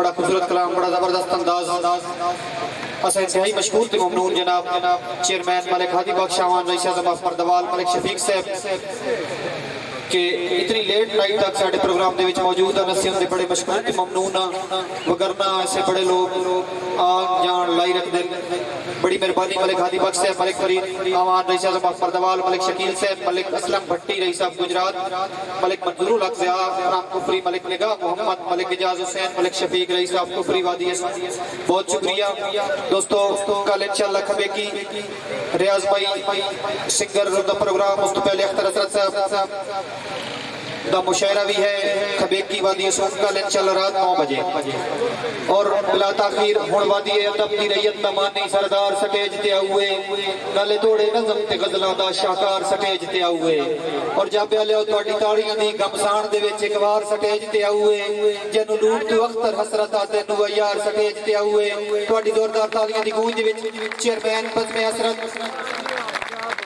بڑا خوبصورت کلام، بڑا زبردست انداز اسے انتہائی مشکور تھے ممنون جناب چیئرمین ملک ہادی بخش اعوان رئیس اعظم آف پردوال ملک شفیق صاحب کہ اتنی لیٹ نائٹ تک ساڑھے پروگرام دے وچ موجود ہیں، نسیوں دے بڑے مشکور تھے ممنون وگرنہ ایسے بڑے لوگ آن جان لائی رکھ دیں۔ بڑی مہربانی ملک ہادی بخش صاحب، ملک فرید اعوان رئیس اعظم آف پردوال، ملک شکیل صاحب، ملک اسلم بھٹی رئیس of Gujarat, Malik Manzoor ul Haq Zia from کفری، ملک نگاہ محمد، ملک اجاز حسین، ملک شفیق رئیس آف کفری وادی اس۔ بہت شکریہ دوستو۔ کل انشاءاللہ کھبے کی ریاض بھائی سنگر دا پروگرام، اس تو پہلے اختر حضرت صاحب دا مشاعرہ بھی ہے کھبے کی وادی اسوان کل انشاءاللہ رات 9 بجے، اور بلا تاخیر ہون وادی ادب کی ریت تمانی سردار سٹیج تے ہوئے نالے توڑے نظم تے غزلاں دا شاہکار سٹیج تے ہوئے، اور جب لیو تواڈی تاڑیاں دی گمسان دے وچ ایک وار سٹیج تے ہوئے جنوں نور تو اختر حسرت آتے نو یار سٹیج تے ہوئے، تواڈی زوردار تالیاں دی گونج وچ چیئرمین بزم حسرت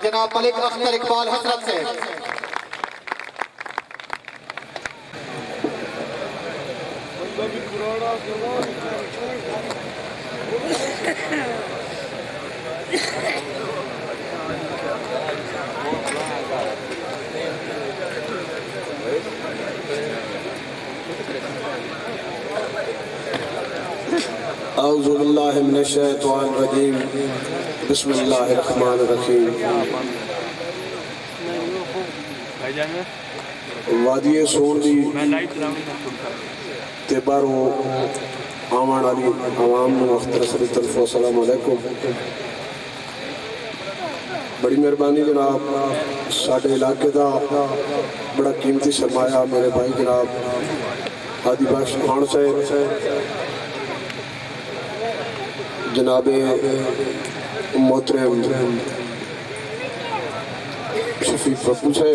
جناب ملک اختر اقبال حسرت سے اعوذ باللہ من الشیطان الرجیم، بسم اللہ الرحمن الرحیم۔ وادی سون دی تے بارو آمان علی عوام نو اختر صلی طرف السلام علیکم۔ بڑی مہربانی جناب، ساڑھے علاقے دا بڑا قیمتی سرمایہ میرے بھائی جناب ہادی بخش خان سے، جناب محترم شفیق پپو سے،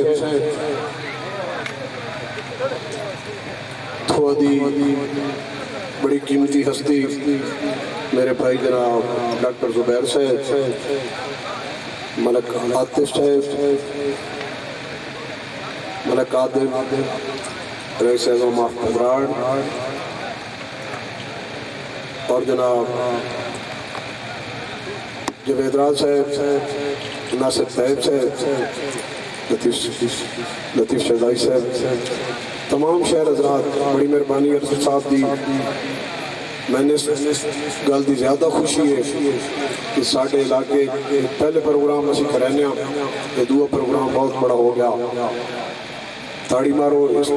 تھوڑی بڑی قیمتی ہستی میرے بھائی جناب ڈاکٹر زبیر سے، ملک عاطف سے، ملک عادل رئیس اعظم آف پبراڑ، اور جناب جوید راز صاحب، ناصر صاحب صاحب، لطیف شہزائی صاحب، تمام شہر حضرات بڑی مہربانی ارشد صاحب دی۔ میں نے گل دی زیادہ خوشی ہے کہ ساڑھے علاقے پہلے پروگرام اسی کرینے ہیں، دوہ پروگرام بہت بڑا ہو گیا، تاڑی مارو اس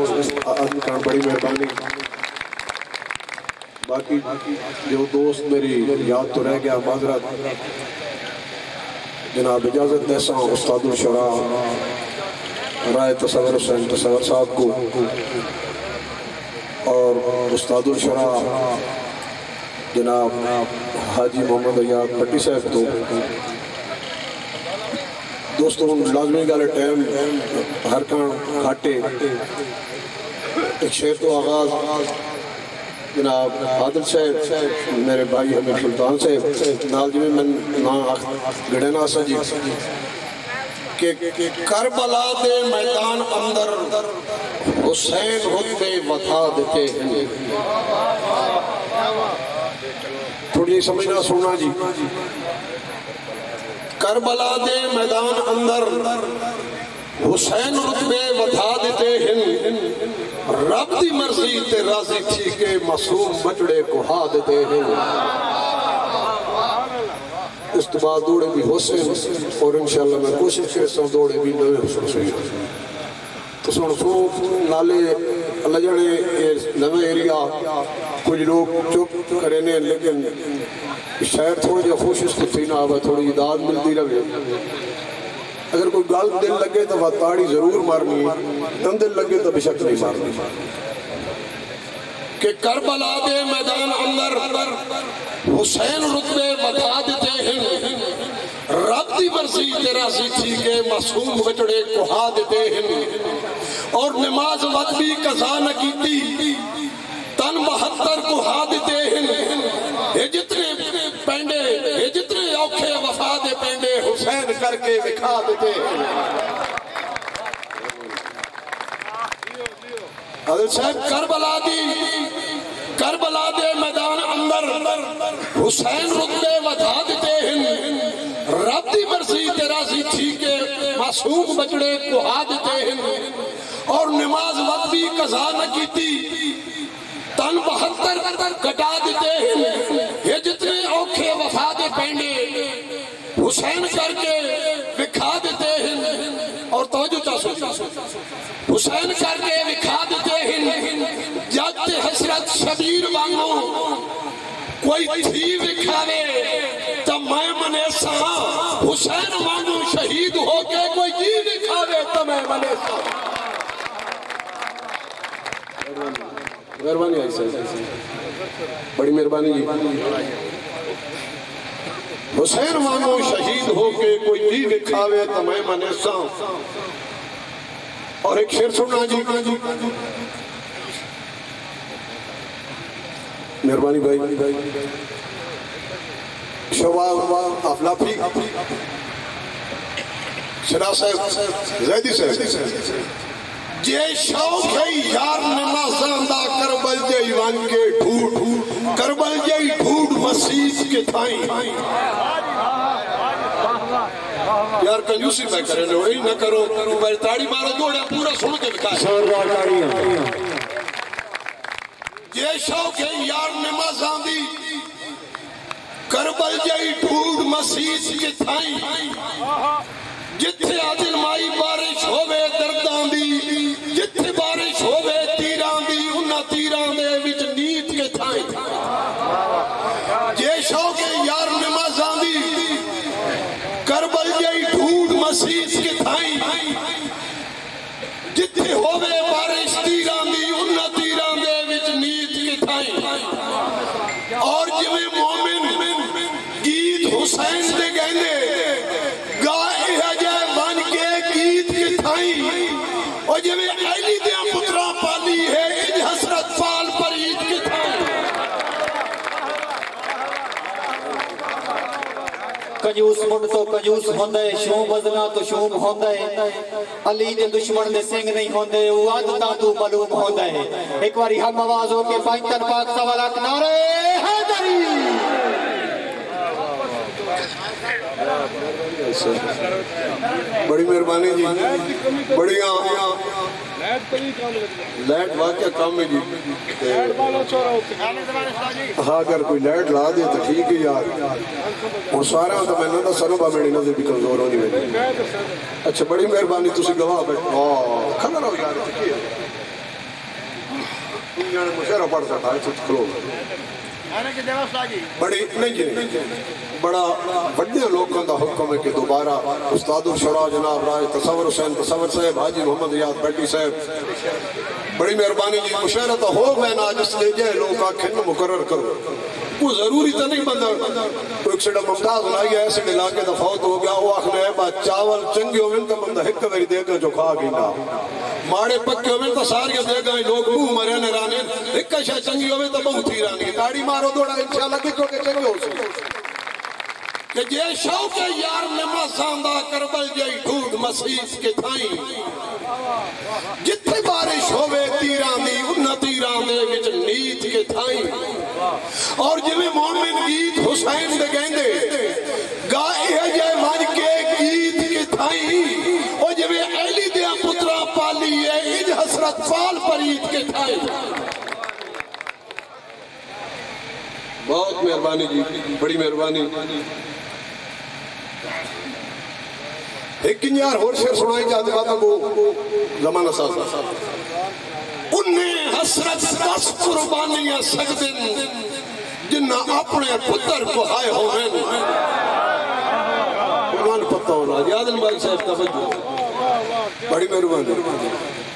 آدمی کا بڑی مہربانی۔ باقی جو دوست میری یاد تو رہ گیا معذرت، جناب اجازت دیسا استاد الشرا رائے تصور حسین تصور صاحب کو، اور استاد الشرا جناب حاجی محمد ایاد بٹی صاحب کو۔ دوستوں لازمی گالے ٹائم ہر کان کھاٹے ایک شعر تو آغاز جناب عادل صاحب میرے بھائی امیر سلطان صاحب نال جی میں گڑے ناسا جی کہ کربلا دے میدان اندر حسین خطبے وفا دیتے ہیں۔ تھوڑی سمجھنا سننا جی، کربلا دے میدان اندر حسین رتبے وفا دیتے ہیں، رب دی مرضی تے راضی تھی کہ معصوم بچڑے کو ہا دیتے ہیں۔ اس تو بعد دوڑے بھی حسین، اور انشاءاللہ میں کوشش کرتا ہوں دوڑے بھی نوے حسین سے۔ تو سنو نالے اللہ جانے نوے ایریا کچھ لوگ چپ کرینے، لیکن شاید تھوڑی جو خوشش تو تھی نہ آبا، تھوڑی داد ملتی رہے۔ اگر کوئی گال دل لگے تو وہ تاڑی ضرور مارنی ہے، تن دل لگے تو بشک نہیں مارنی۔ کہ کربلا دے میدان اندر حسین رتبے بتا دیتے ہیں، رب دی مرضی تے راضی تھی کہ معصوم بچڑے کوہا دیتے ہیں، اور نماز وقت بھی قضا نہ کیتی تن 72 کوہا دیتے ہیں۔ یہ جتنے پینڈے، یہ جتنے اوکھے وفا دے پینڈے حسین کر کے دکھا دیتے ہیں۔ حضرت صاحب کربلا دی کربلا دے میدان اندر حسین رتبے ودھا دیتے ہیں، رب دی مرضی تے راضی تھی کہ معصوم بچڑے کہا دیتے ہیں، اور نماز وقت بھی قضا نہ کیتی، تن 72 کٹا دیتے ہیں، یہ جتنے اوکھے وفا دے پینڈے حسین کر کے وکھا دیتے ہیں، اور توجہ چاہو حسین کر کے وکھا دیتے ہیں، جج تے حسرت شبیر وانگو کوئی تھی وکھاوے تو میں منیسا، حسین وانگو شہید ہو کے کوئی جی وکھاوے تو میں منیسا۔ مہربانی آئی صاحب، بڑی مہربانی جی۔ حسین وانگو شہید ہو کے کوئی جی وکھاوے تو میں منیسا۔ اور ایک شعر سننا جی، مہربانی بھائی، شعبہ افلافی شنا صاحب، زیدی صاحب، جے شوق ہے یار نمازان دا کربل جے وان کے ڈھوڑ، کربل جے ڈھوڑ مسیح کے تھائیں۔ یار کنجوسی میں کرے لو، ای نہ کرو، پہلے تاڑی مارو دوڑا پورا سن کے دکھائے۔ جے شوق ہے یار نمازان دی کربل جے ڈھوڑ مسیح کے تھائیں، جتھے عادل مائی بارش ہووے درداں دی، جتھے بارش ہووے تیران دی، انہاں تیران دے وچ نیت کے تھائیں۔ جے شوق یار نمازاں دی کربل جئی ڈھونڈ مسیح کے تھائیں، جتھے ہووے بارش تیران دی، انہاں تیران دے وچ نیت کے تھائیں۔ اور جویں مومن گیت حسین دے گہنے گائے ہجائے بن کے گیت کے تھائیں، اور جویں علی دیاں پترا پالی ہے اج حسرت پال پر عید کے تھائیں۔ کنجوس منڈ تو کنجوس ہوندے، شوم وزنا تو شوم ہوندے، علی دے دشمن دے سنگ نہیں ہوندے، وہ عادتاں تو معلوم ہوندے۔ ایک باری ہم آواز ہو کے پائنتن پاک سوالات نعرے حیدری۔ بڑی مہربانی جی، بڑی لائٹ واقعہ کام ہے جی۔ ہاں اگر کوئی لائٹ لا دے تو ٹھیک ہے یار، اور سارا تو میں نہ دا سنو با میری نظر بھی کمزور ہونی میں۔ اچھا بڑی مہربانی تسی گواہ بیٹھو، کھڑا رہو یار، ٹھیک ہے دنیا نے مشہرہ پڑھ سکتا ہے، سچ کھلو بڑی نہیں جی، بڑا بڑے لوگوں کا حکم ہے کہ دوبارہ استاد الشراء جناب رائے تصور حسین تصور صاحب، حاجی محمد ریاض بیٹی صاحب، بڑی مہربانی جی، مشاہرہ تو ہو میں نا جس لے جائے لوگ آکھیں مقرر کرو، وہ ضروری تو نہیں بندہ کوئی ایک سڑا ممتاز لائی ہے، ایسے ڈلا کے دفعوت ہو گیا، وہ آخنے ہے بات چاول چنگی ہوئے تو بندہ ہک ویری دے گا جو کھا گئی نا، ماڑے پکے ہوئے تو ساریاں دے گا لوگ بو مرے رانے، ہک شاہ چنگی ہوئے تو بہت ہی رانی، داڑی مارو دوڑا انشاءاللہ کی چوکے چنگی ہو سکے۔ کہ جے شوق یار نمازاں دا کربل جئی ڈھونڈ مسیح کے تھائیں، جتھے بارش ہووے تیران دی، انہاں تیران دے وچ نیت کے تھائیں۔ اور جویں مومن گیت حسین دے گہندے گائے ہے جے ون کے گیت کے تھائیں، اور جویں علی دیاں پترا پالی ہے اج حسرت پال پر عید کے تھائیں۔ بہت مہربانی جی، بڑی مہربانی۔ ایک کنیار اور شعر سنائی جاتے باتوں کو زمانہ سازا۔ انہیں حسرت بس قربانیاں سجدن جنہ اپنے پتر کو ہائے ہوئے قرآن پتہ ہونا یاد بھائی صاحب کا بجو، بڑی مہربانی۔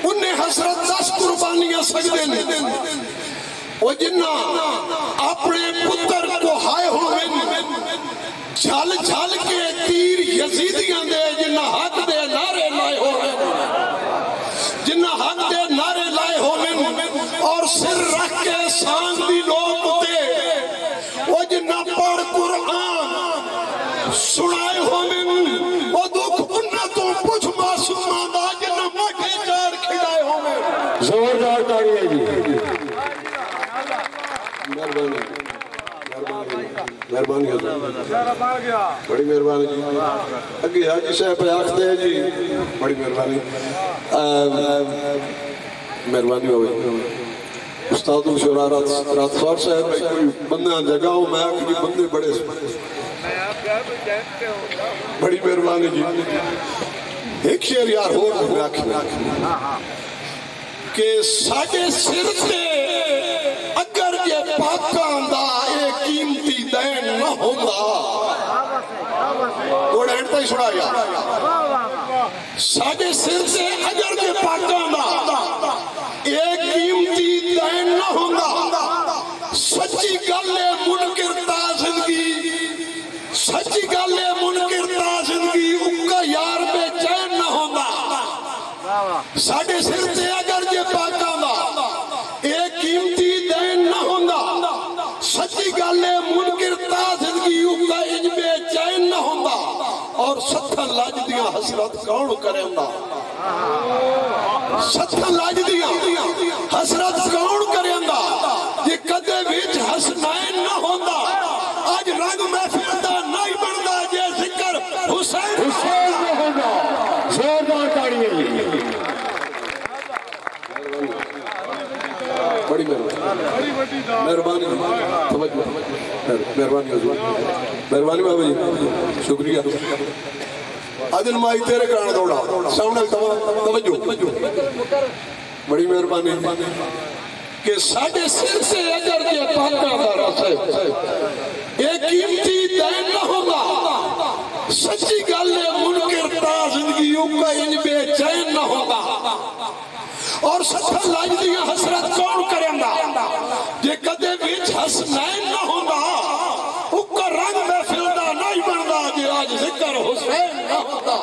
انہیں حسرت بس قربانیاں سجدن وہ جنہ اپنے پتر کو ہائے ہوئے، جھل جھل کے تیر یزیدیاں دے جنہ حق دے نعرے لائے ہوئے، جنہ حق دے نعرے لائے ہوئے، اور سر رکھ کے سانگ دی لوگ دے وہ جنہ پڑھ قرآن سنائے ہوئے، وہ دکھ انہ تو پچھ معصومان دا جنہ مکھے چار کھڑائے ہوئے۔ زوردار تاڑی ہے جی۔ مہربانی مہربانی بڑی مہربانی جی اگے حاجی صاحب آختے ہیں جی بڑی مہربانی مہربانی ہوئی استاد الشورا راتفار صاحب بندہ جگاؤ میں آخری بندے بڑے بڑی مہربانی جی ایک شعر یار ہو میں آخری کہ ساڑے سر تے اگر یہ پاکاں دا اے قیمتی دین نہ ہوگا توڑا ہنٹا ہی سڑا یا ساڑے سر تے اگر یہ پاکاں دا اے قیمتی دین نہ ہوگا سچی گلے منکر تا زندگی سچی گلے منکر تا زندگی ان کا یار بے چین نہ ہوگا ساڑے سر تے اگر یہ پاکاں دا ایک قیمتی دین نہ ہوندہ سچی گالے منکر تا زندگی اگا انج بے چین نہ ہوندہ اور ستھن لاج دیاں حسرت کون کرے ہوندہ ستھن لاج دیاں حسرت کون کرے ہوندہ یہ کدے ویچ حسنائن نہ ہوندہ آج رنگ محفل دا نہیں بندہ جے ذکر حسین نہ ہوندہ زوردار تاڑی ہے بڑی مہربانی مہربانی مہربانی بابا جی شکریہ عادل مائی تیرے کرانا دوڑا سامنے توجہ بڑی مہربانی کہ ساڑے سر سے اگر یہ پاکا دا رسے ایک قیمتی دین نہ ہوگا سچی گالے منکر تا زندگیوں کا ان بے چین نہ ہوگا اور ستھن لاج دیاں حسرت کون کریں گا یہ کدے بیچ حسنین نہ ہوگا اکا رنگ میں فلدہ نہیں بندا یہ آج ذکر حسین نہ ہوگا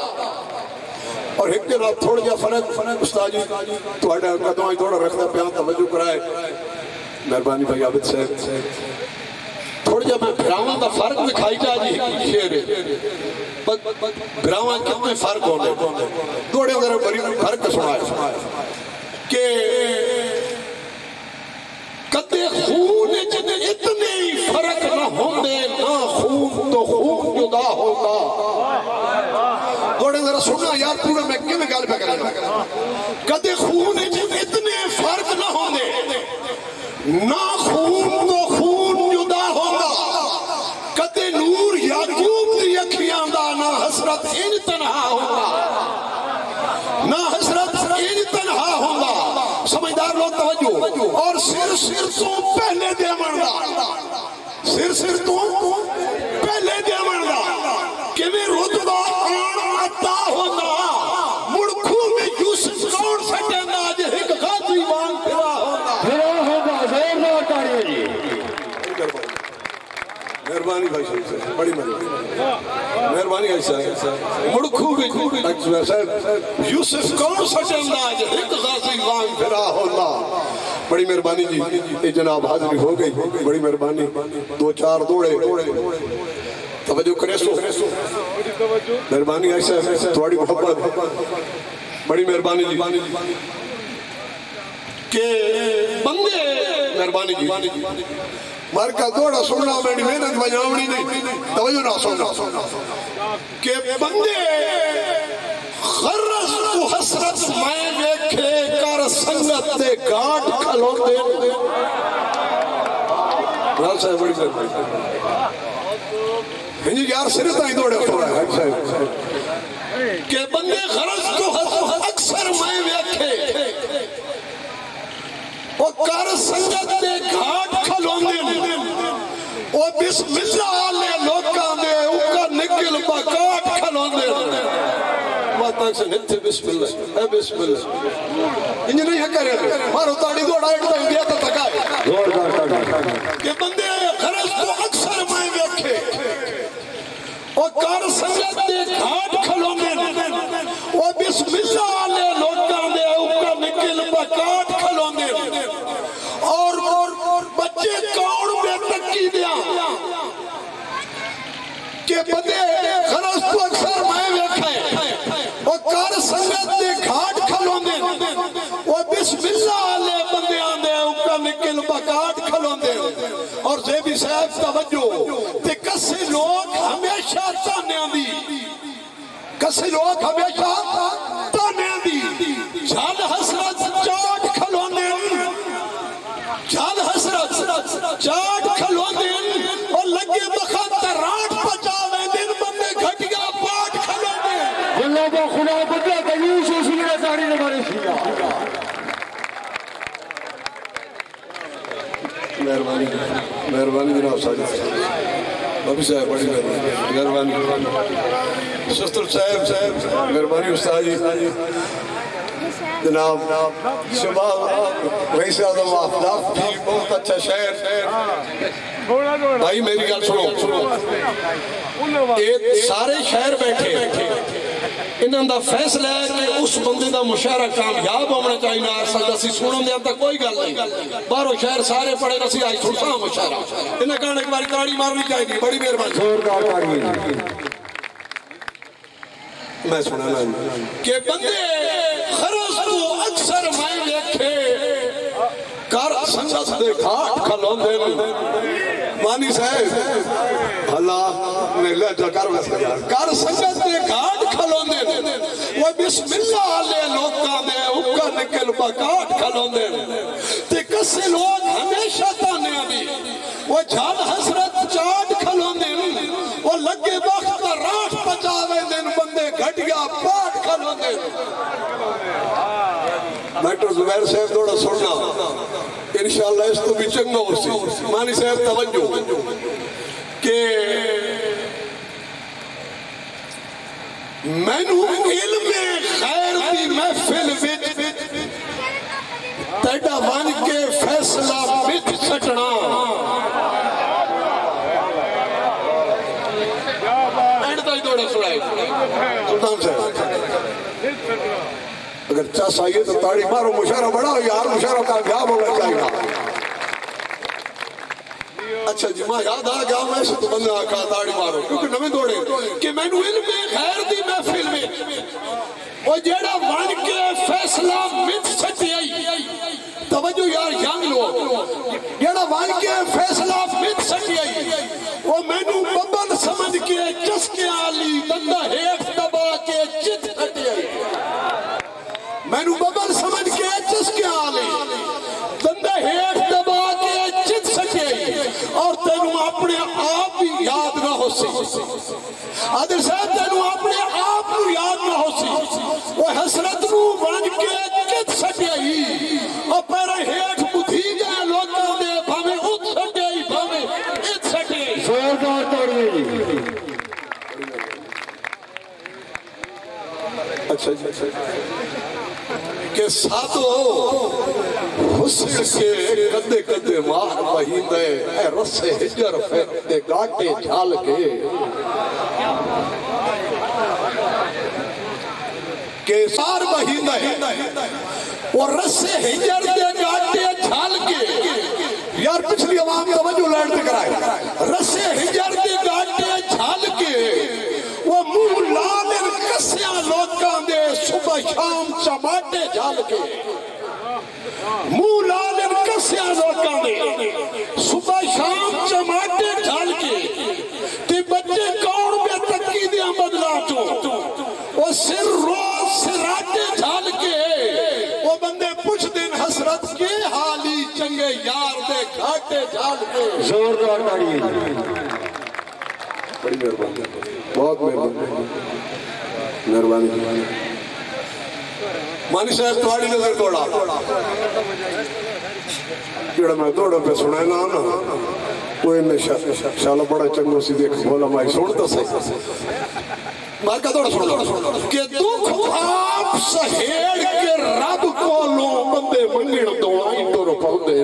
اور ایک جناب تھوڑا جا فرق استاد جی تو اڈا قدم آئی تھوڑا رکھتا پیان توجہ کرائے مہربانی بھائی عابد صاحب تھوڑا جا میں بھراوان دا فرق دکھائی جا جی شیر بھراوان کتنے فرق ہونے دوڑے اگر بری فرق سنائے کہ کدے خون جنے اتنے فرق نہ ہوندے نہ خون تو خون جدا ہوگا گوڑے ذرا سننا یار پورا میں کیوں میں گال پہ کرنا کدے خون جنے اتنے فرق نہ ہوندے نہ خون تو خون جدا ہوگا کدے نور یعقوب دی اکھیاں دا نہ حسرت ان تنہا ہوگا نہ حسرت ان تنہا ہوگا سمجھدار لوگ توجہ اور سر سر تو پہلے دے مردا سر سر تو پہلے دے مردا کہ میں رتبہ آن عطا ہوگا مڑکھو میں یوسف کون سٹے گا جہ ایک غازی وان پھرا ہوگا زور نہ کریے جی مہربانی بھائی صاحب بڑی مہربانی بھائی صاحب مڑکھو میں صاحب یوسف کون سٹے گا جہ ایک غازی وان پھرا ہوگا بڑی مہربانی جی یہ جناب حاضری ہو گئی بڑی مہربانی دو چار دوڑے توجہ کرے سو مہربانی ایسا تھوڑی محبت بڑی مہربانی جی کہ بندے مہربانی جی مارکا دوڑا سننا میری محنت بجاوڑی نہیں توجہ نہ سننا کہ بندے غرص تو حسرت میں دیکھے کر سنگت دے گاٹ کھلو دے رہا صاحب بڑی مہربانی ہنجی یار سرتا ہی دوڑے سوڑا ہے کہ بندے غرض کو اکثر میں دیکھے وہ کر سنگت دے گھاٹ کھلوندے وہ بسم اللہ لے لوکاں دے اوکا نکل بکاٹ کھلوندے ماتاک سے نتھے بسم اللہ اے بسم اللہ انجھے نہیں ہے کرے مارو تاڑی دوڑا ایک تو انڈیا تو تکائے کہ بندے غرض کو اکثر میں دیکھے وہ کر سنگت دے گھاٹ کھلوندے وہ بسم اللہ لے لوکاں دے اوکا نکل بکاٹ کھلوندے اور بچے کون بے تکی دیا کہ بندے غرض تو اکثر میں دیکھے وہ کر سنگت دے گھاٹ کھلوندے وہ بسم اللہ لے بندے آندے اوکا نکل بکاٹ کھلوندے اور زیبی صاحب توجہ تے کسے لوگ ہمیشہ تانیاں دی کسے لوگ ہمیشہ تانیاں دی جھال حسرت چاٹ کھلونے جھال حسرت چاٹ کھلونے اور لگے بخت راٹ پچاوے دن بندے گھٹیا پاٹ کھلونے اللہ کا خدا بندہ تیوش اسی نے داری نے مارے سیا مہربانی جناب صاحب ابھی صاحب بڑی مہربانی شستر صاحب مہربانی استاد جی جناب شباب رئیس اعظم آفتاب بھی بہت اچھا شہر بھائی میری گل سنو سارے شہر بیٹھے انہوں دا فیصلہ ہے کہ اس بندے دا مشاعرہ کامیاب ہونا چاہیے نہ سکتا سی سنن دے تک کوئی گل نہیں باہروں شہر سارے پڑھے نہ سی آج تھوڑا مشاعرہ انہیں کہنے ایک باری تاڑی مارنی چاہیے بڑی مہربانی زوردار تاڑی میں سنا نا کہ بندے خرس تو اکثر میں دیکھے کر سنگت دے گھاٹ کھلوں دے مانی صاحب اللہ نے لے کر ویسے کر سنگت دے گھاٹ کھلوں دے وہ بسم اللہ لے لوکاں دے اکا نکل بکاٹ کھلوں دے تے کسے لوگ ہمیشہ تانے آبی وہ جھال حسرت چاٹ کھلوں دے وہ لگے وقت راٹ پچاوے دن بندے گھٹیا پاٹ کھلوں دے ڈاکٹر زبیر صاحب تھوڑا سننا انشاءاللہ اس تو بھی چنگا ہو سی مانی صاحب توجہ کہ میں نو علم خیر دی محفل وچ تیڈا ون کے فیصلہ وچ سٹنا اینڈ تائی تھوڑا سنائے سلطان صاحب اگر چاس آئیے تو تاڑی مارو مشاعرہ بڑا ہو یار مشاعرہ کامیاب ہوگا چاہیے اچھا جی ماں یاد آ گیا میں سے تو بندہ آکا تاڑی مارو کیونکہ نمیں دوڑے کہ میں نو علم خیر دی محفل میں وہ جیڑا ون کے فیصلہ مت سٹی آئی توجہ یار ینگ لوگ جیڑا ون کے فیصلہ مت سٹی آئی وہ میں نو ببن سمجھ کے چسکے آلی بندہ ہیٹ دبا کے چت سٹی آئی میں نو ببن سمجھ کے چسکے آلی بندہ ہیٹ دبا کے چت سٹی آئی اور تینوں اپنے آپ بھی یاد نہ ہو سی عادل صاحب تینوں اپنے آپ نو یاد نہ ہو سی وہ حسرت نو بن کے کت سٹی آئی اور پیرے ہیٹ بدھی گئے لوگوں دے بھامے ات city I بھامے it city I زوردار تاڑی اچھا جی کہ ساتھو حسن کے قدے قدے مار وحیدے اے رس ہجر فیرتے گاٹے جھال کے کہ سار وحیدے اور رس ہجر دے گاٹے جھال کے یار پچھلی عوام توجہ لائٹ دے کرائے رس ہجر دے گاٹے جھال کے وہ منہ لال کسیاں لوکاں دے صبح شام چماٹے جھال کے منہ لال کسیاں لوکاں دے صبح شام چماٹے جھال کے تے بچے کون بے تکی دیا بدلا چو وہ سر روز سراٹے جھال کے وہ بندے پوچھ دن حسرت کے حالی چنگے یار دے گھاٹے جھال کے زوردار تاڑی بڑی مہربانی بہت مہربانی مہربانی مانی صاحب تھوڑی نظر توڑا جڑا میں دوڑا پہ سنائے نا وہ انہیں شالا بڑا چنگو سی دیکھ بولا مائی سنتا سی مارکہ توڑا سنو کہ دکھ آپ سہیڑ کے رب کو لو بندے منگڑ دوڑائی تو رپاؤ دے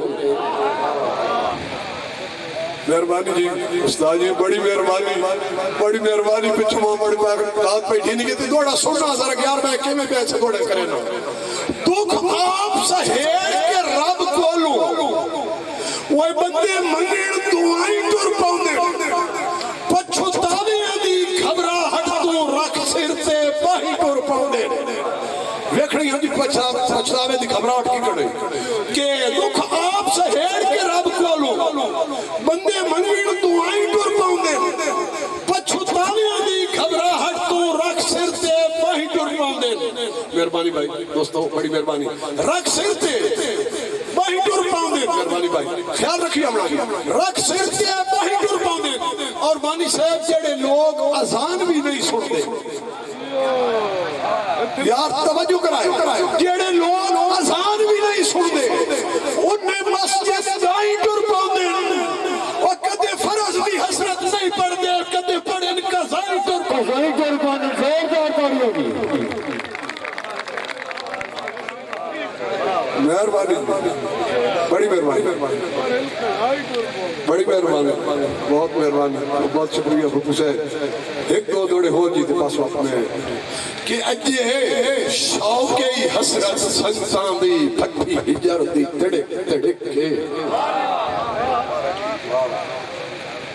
مہربانی جی استاد جی بڑی مہربانی پچھو بڑی بات پہ ٹھینی کی دوڑا سننا ذرا کہ یار میں کیمیں پہ ایسے دوڑے کرے نا دکھ آپ سہیڑ کے رب کو لو وہ بندے منگڑ دعائیں ٹر پاؤں پچھو تاویاں دی گھبرا ہٹ تو رکھ سرتے باہی ٹر پاؤں ویکھنی ہاں جی پچھتاوے دی گھبرا ہٹ کی کڑے کہ دکھ آپ سہیڑ کے رب کو لو بندے منگن تو آئی ٹر پاؤندے پچھتاویاں دی گھبراہٹ تو رکھ سر تے باہی ٹر پاؤندے مہربانی بھائی دوستو بڑی مہربانی رکھ سر تے باہی ٹر پاؤندے مہربانی بھائی خیال رکھیے ہمارا رکھ سر تے باہی ٹر پاؤندے اور بانی صاحب جڑے لوگ اذان بھی نہیں سنتے یار توجہ کرائے جڑے لوگ اذان بھی نہیں سنتے انہیں مسجد دائی ٹر پاؤندے اور کدے فرض بھی حسرت نہیں پڑھ دے کدے پڑھ ان کا زائی ٹر قضائی قربانی زوردار تاڑی ہوگی مہربانی بڑی مہربانی بڑی مہربانی بہت مہربانی بہت شکریہ بھپو صاحب ایک دو دوڑے ہو جی پاس وقت میں کہ اجے شوقی حسرت سنگتاں دی پھٹی ہجر دی تڑک تڑک کے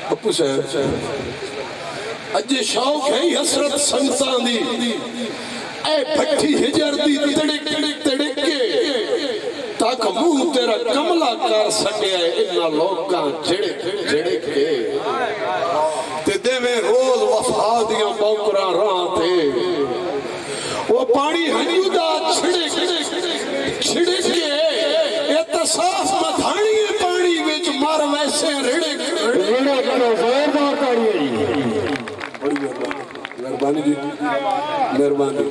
بھپو صاحب اجے شوقی حسرت سنگتاں دی اے پھٹی ہجر دی تڑک تڑک تڑک کے تاک منہ تیرا کملا کر سکے انہا لوگاں جڑک جڑک کے تے دے میں روز وفادیاں بوکرا راں تے وہ پانی ہنیودہ چھڑک چھڑک کے اتصاف مدھانی پانی وچ مار ویسے رڑک رڑک زوردار تاڑی ہوگی مہربانی جی مہربانی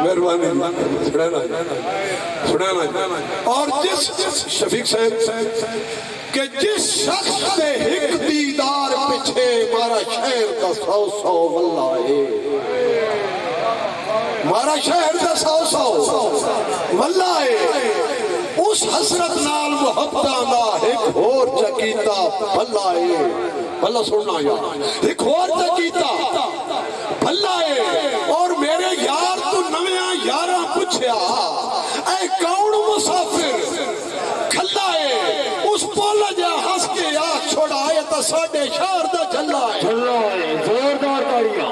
مہربانی سنانا اور جس شفیق صاحب کہ جس شخص دے ہک دیدار پچھے مارا شہر کا 100 واللہ مارا شہر کا 100 واللہ اس حسرت نال محبتاں دا ایک اور چکیتا بھلا ہے بھلا سننا یار ایک اور چکیتا بھلا ہے اور میرے یار تو نویاں یاراں پوچھیا اے کون مسافر کھلا ہے اس پولا جا ہنس کے آ چھوڑائے تا ساڑے شہر دا جھلا ہے جھلا ہے زوردار تاڑیاں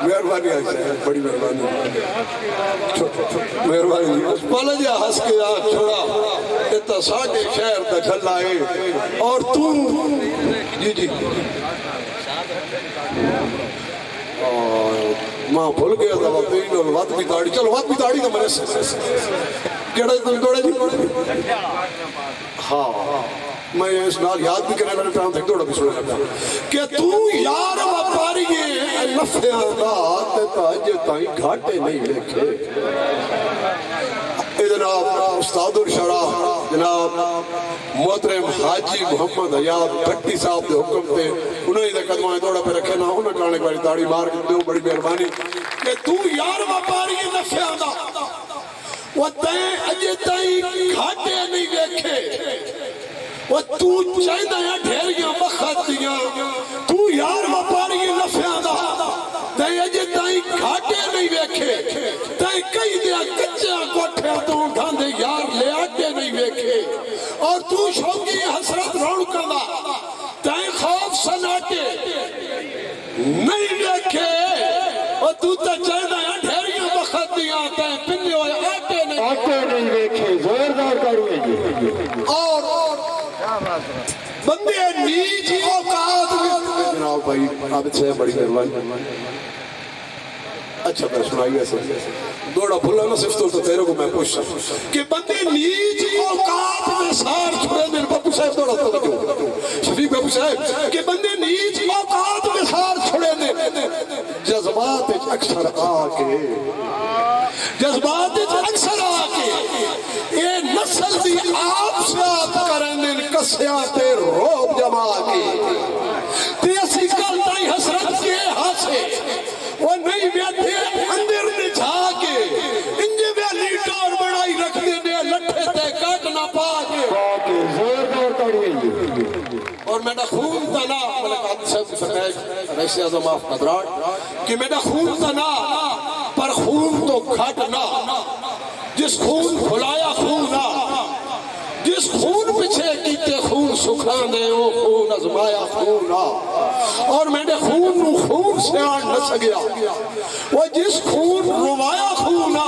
مہربانی ہے بڑی مہربانی مہربانی اس پولا جا ہنس کے آ چھوڑا تا ساڑے شہر دا جھلا ہے اور تو جی ماں بھول گیا تھا وقت بھی تاڑی چلو وقت بھی تاڑی تو میں نے کیڑا تم دوڑے جی ہاں میں اس نال یاد بھی کرنے لگا تھا دوڑا بھی سنے لگا کہ تو یار وپاریے لفیاں دا تاج تائیں گھاٹے نہیں لکھے جناب استاد الشرح جناب محترم حاجی محمد حیات بھٹی صاحب دے حکم تے انہوں نے قدمہ دوڑا پہ رکھے نا انہوں نے باری تاڑی مار کے دو بڑی مہربانی کہ تو یار وپاری نفیاں دا وہ تائیں اجے تائیں گھاٹے نہیں دیکھے وہ تو چاہیدہ یا ڈھیریاں بخت دیاں تو یار وپاری نفیاں دا تائیں اجے تائیں گھاٹے نہیں دیکھے تائیں کئی دیا کچھا کوٹھے تو گھاندے یار لے آٹے نہیں دیکھے اور تو شوقی حسرت رونکا دا تائیں خوف سناٹے نہیں دیکھے اور تو تا چاہیدہ یا ڈھیریاں بخت دیاں تائیں پنی ہوئے آٹے نہیں دیکھے زوردار تاڑی ہوگی اور بندے نیچ اوقات جناب بھائی عابد سے بڑی مہربانی اچھا میں سنائی ایسے دوڑا بھولا نا صرف تو تیرے کو میں پوچھتا کہ بندے نیچ اوقات میں سار چھوڑے میرے بابو صاحب دوڑا تو شفیق بابو صاحب کہ بندے نیچ اوقات میں سار چھوڑے دے جذبات اکثر آکے جذبات اکثر آکے اے نسل دی آپ سے آپ کرن دن کسیاتے روب جمع کے تے اسی کل تائی حسرت کے ہاسے وہ نہیں بیٹھے اندر نے جھا کے انجے ویلی ٹور بڑائی رکھ دینے لٹھے تے کاٹنا پا کے زوردار تاڑی ہوگی اور میرا خون تنا ملک عبد صاحب فرمائش رئیس اعظم آف مدراٹ کہ میرا خون تنا پر خون تو گھٹنا جس خون بھلایا خونا جس خون پچھے کیتے خون سکھان دے وہ خون ازمایا خونا اور میں نے خون نو خون سے آن نہ سگیا وہ جس خون روایا خونا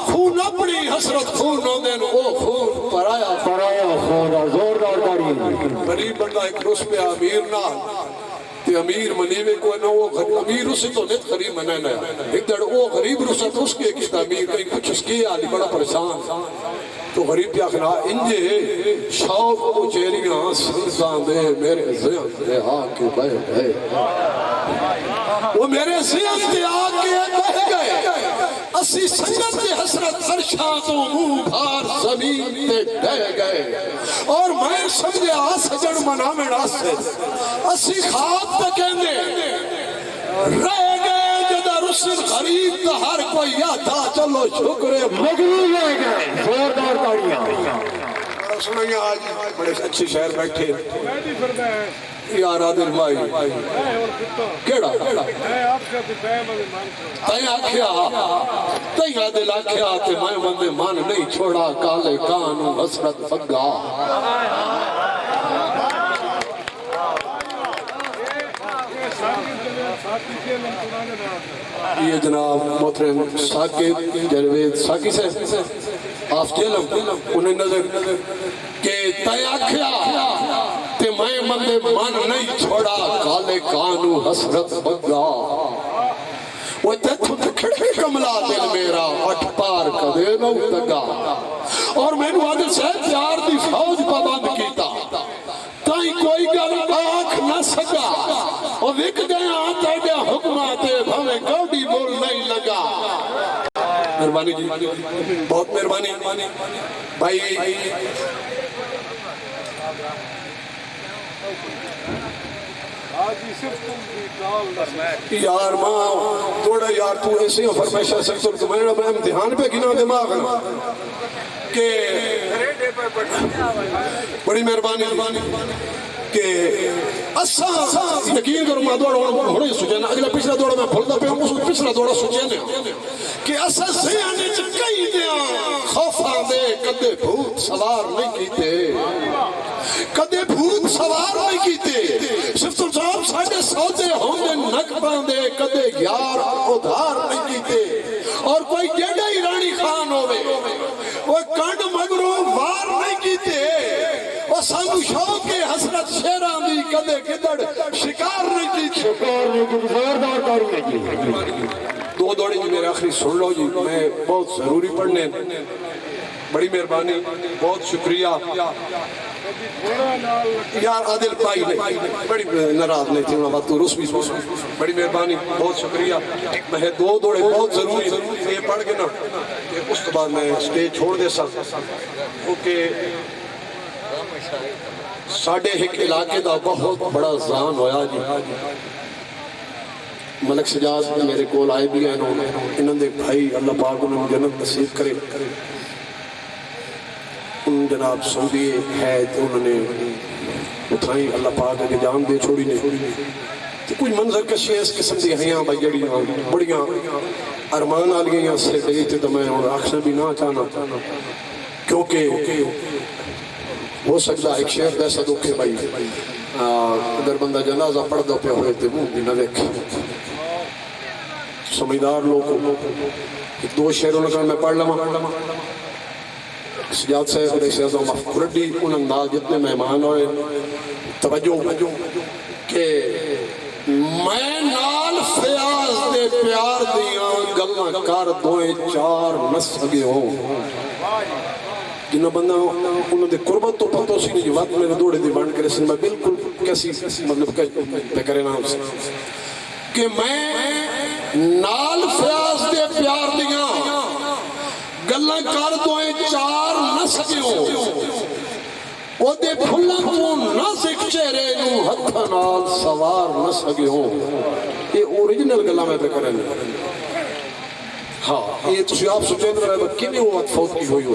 خون اپنی حسرت خون نو دین او خون پرایا پرایا خون زوردار گاڑی غریب بندہ ایک روس پہ امیر نال تے امیر منیوے کو نہ وہ امیر اسے تو نت غریب منانا ایک دڑ وہ غریب رسط اس کے کی تعمیر کہیں کچھ اس کی آلی بڑا پریشان تو غریب کیا کہنا انجے شوق کو چیریاں سنزان دے میرے ذہن دے آکے بہ گئے وہ میرے ذہن دے آکے بہ گئے اسی سنگت دے حسرت عرشاں تو منہ بھار زمین تے بہ گئے اور میں سمجھے آسجن منامن آسے اسی خواب تکیندے رہ گئے جدہ رسل غریب تا ہر کوئی یادا چلو شکر مغلوب رہ گئے زوردار گاڑیاں سنیں آج بڑے اچھے شہر بیٹھے یار عادل بھائی کیڑا تائیں آکھیا تائیں عادل آکھیا تے میں بندے مان نہیں چھوڑا کالے کانوں حسرت بگا یہ جناب محترم ساکی جروید ساکی سے آف جیلم انہیں نظر کہ تائیں آکھیا تے میں مندے من نہیں چھوڑا کالے کانوں حسرت بگا وہ تیتھو کھڑکے کملا دل میرا اٹھ پار کدے نو تگا اور میں نے عادل صاحب پیار دی فوج پابند کیتا تائیں کوئی گل آنکھ نہ سکا اور وک گئے آتا گیا حکماتے بھویں گوڑی بول نہیں لگا مہربانی جی بہت مہربانی بھائی یار ماں توڑا یار تو ایسے ہی فرمائشہ سکتر تو میں امتحان پہ گنا دماغ کہ بڑی مہربانی کہ اسا یقین کرو میں دوڑا ہونے سوچینا اگلا پچھلا دوڑا میں بھولتا پہ ہوں پچھلا دوڑا سوچینا کہ اسا زیانے چکئی دیا خوفا دے کدے بھوت سوار نہیں کیتے کدے بھوت سوار نہیں کیتے صرف تو صاحب ساڑھے سوچے ہوندے نک باندے کدے یار ادھار نہیں کیتے اور کوئی جیڑا ہی رانی خان ہوئے وہ کانڈ مگروں وار نہیں کیتے وہ سانگو شوق کے حسرت شیران دی کدے کدڑ شکار نہیں کیتے شکار نہیں کی زوردار گاڑی ہے جی دو دوڑے جی میرے آخری سن لو جی میں بہت ضروری پڑھنے بڑی مہربانی بہت شکریہ یار عادل بھائی نے بڑی ناراض نہیں تھی وقت تو رس بھی بڑی مہربانی بہت شکریہ میں دو دوڑے بہت ضروری یہ پڑھ کے نا اس کے بعد میں سٹیج چھوڑ دے سکتا کیونکہ ساڑھے ایک علاقے دا بہت بڑا زان ہویا جی ملک سجاد میرے کول آئے بھی ہیں انہوں نے بھائی اللہ پاک انہوں جنت نصیب کرے ان جناب سعودی ہے تو انہوں نے اتھائیں اللہ پاک کے جان دے چھوڑی نے تو کوئی منظر کشی اس قسم دی ہیں بھائی جڑیاں بڑیاں ارمان آلیاں سے دیتے تو میں اور آخر بھی نہ چاہنا کیونکہ ہو سکتا ایک شہر ایسا دکھ ہے بھائی اگر بندہ جنازہ پڑھ دو پہ ہوئے تو منہ بھی نہ دیکھے سمجھدار لوگ دو شہروں نے میں پڑھ لما سجاد صاحب علیہ السلام مفقردی ان انداز جتنے مہمان ہوئے توجہ کہ میں نال فیاض دے پیار دیاں گلہ کار دوئے چار نسگے ہوں جنہوں بندہ انہوں دے قربت تو پتو سی نہیں جو وقت میرے دوڑے دی بانڈ کرے سن میں بالکل کیسی مطلب پہ کرے نا ہوں سے کہ میں نال فیاض دے پیار دیاں گلہ کار دوئے چار نسگے ہوں وہ دے پھلا تو نازک چہرے نو ہتھا نال سوار نسگے ہوں یہ اوریجنل گلہ میں پہ کرے نا ہاں یہ تسی آپ سوچیں رہے با کمی وہ وقت فوت کی ہوئی ہو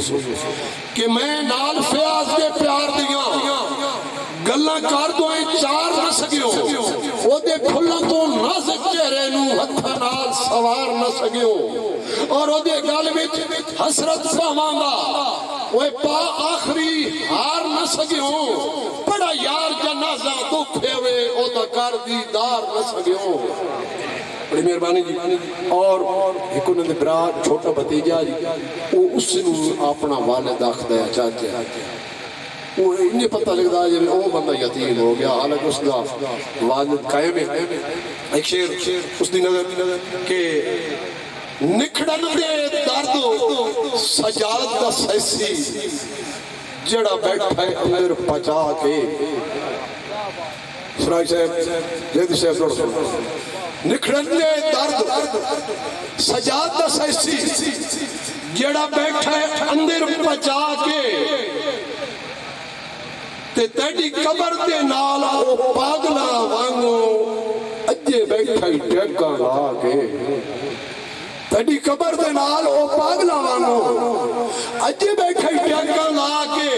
کہ میں نال فیاض دے پیار دیاں گلہ کار دوئے چار نہ سکیوں وہ دے پھلا تو نازک چہرے نو ہتھا نال سوار نہ سکیوں اور وہ دے گال وچ حسرت پاواں وہ پا آخری ہار نہ سکیوں بڑا یار جنازہ دکھے ہوئے او دا کار دیدار نہ سکیوں بڑی مہربانی جی اور ایک انہوں نے برا چھوٹا بھتیجا جی وہ اس نے اپنا والد آخدا ہے چاچا وہ انہیں پتہ لگتا ہے جب وہ بندہ یتیم ہو گیا حالانکہ اس دا والد قائم ہے ایک شیر اس دی نظر کہ نکھڑن دے درد سجاد دا سیسی جڑا بیٹھا ہے اندر پچا کے سرائی صاحب جیدی صاحب لوڑ سن نکھڑن دے درد سجاد دا سیسی جڑا بیٹھا ہے اندر پچا کے تے تیڑی قبر دے نال او پاگلا وانگو اجے بیٹھا ہی ٹیکا لا کے تیڑی قبر دے نال او پاگلا وانگو اجے بیٹھا ہی ٹیکا لا کے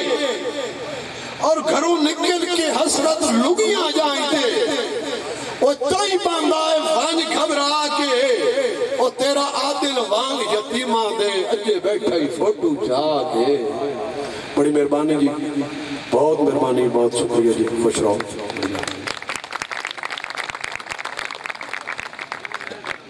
اور گھروں نکل کے حسرت لگیاں جائیں تے او تائی باندائے وانج گھبرا کے او تیرا عادل وانگ یتیمہ دے اجے بیٹھا ہی فوٹو جا کے بڑی مہربانی جی بہت مہربانی بہت شکریہ جی خوش رہو